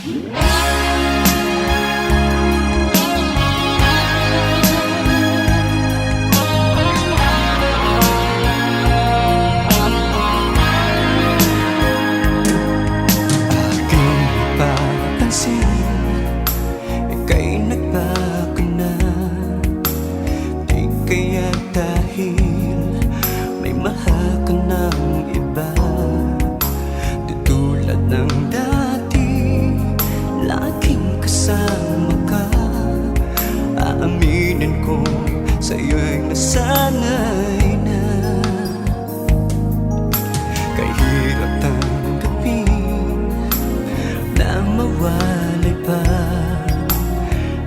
Ika'y nagbago na. Di kaya dahil may mahal ka ng iba. Di tulad ng dati, laging kasama ka. Aaminin ko sa'yo'y nasanay na. Kahirap tanggapin na mawalay pa,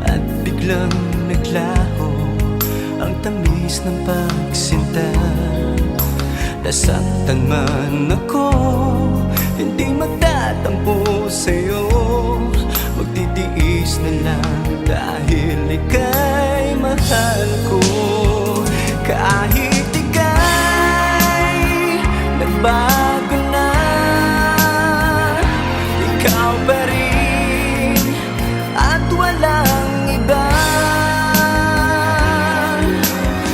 at biglang naglaho ang tamis ng pagsinta. Nasaktan man ako, hindi magtatampo sa'yo. Magtitiis na lang dahil ika'y mahal ko. Kahit ika'y nagbago na, ikaw pa rin at walang iba.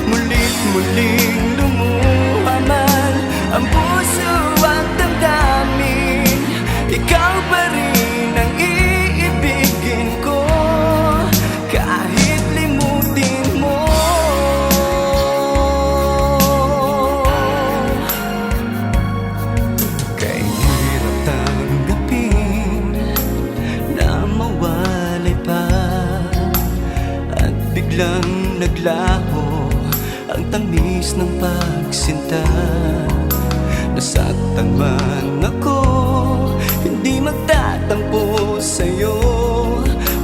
Mulit-muling lumuha man ang puso at damdamin, ikaw pa rin ang iibigin ko, kahit limutin mo. Kahirap tanggapin na mawalay pa, at biglang naglaho ang tamis ng pagsinta. Nasaktan man ako, hindi magtatampo sa'yo.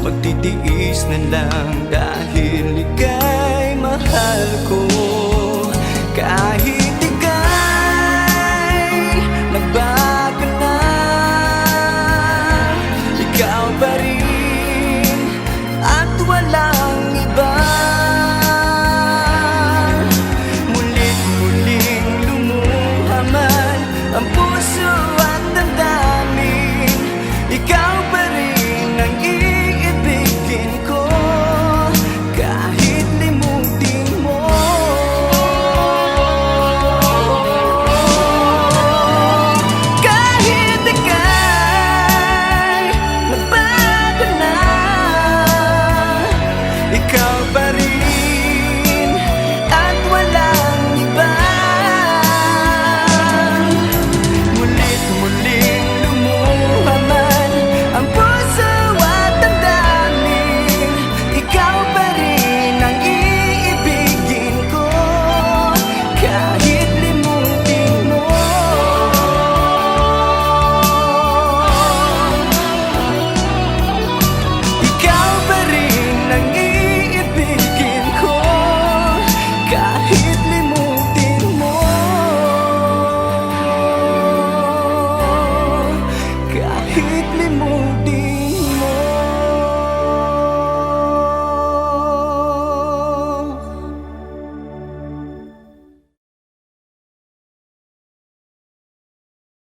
Magtitiis na lang dahil ika'y mahal ko.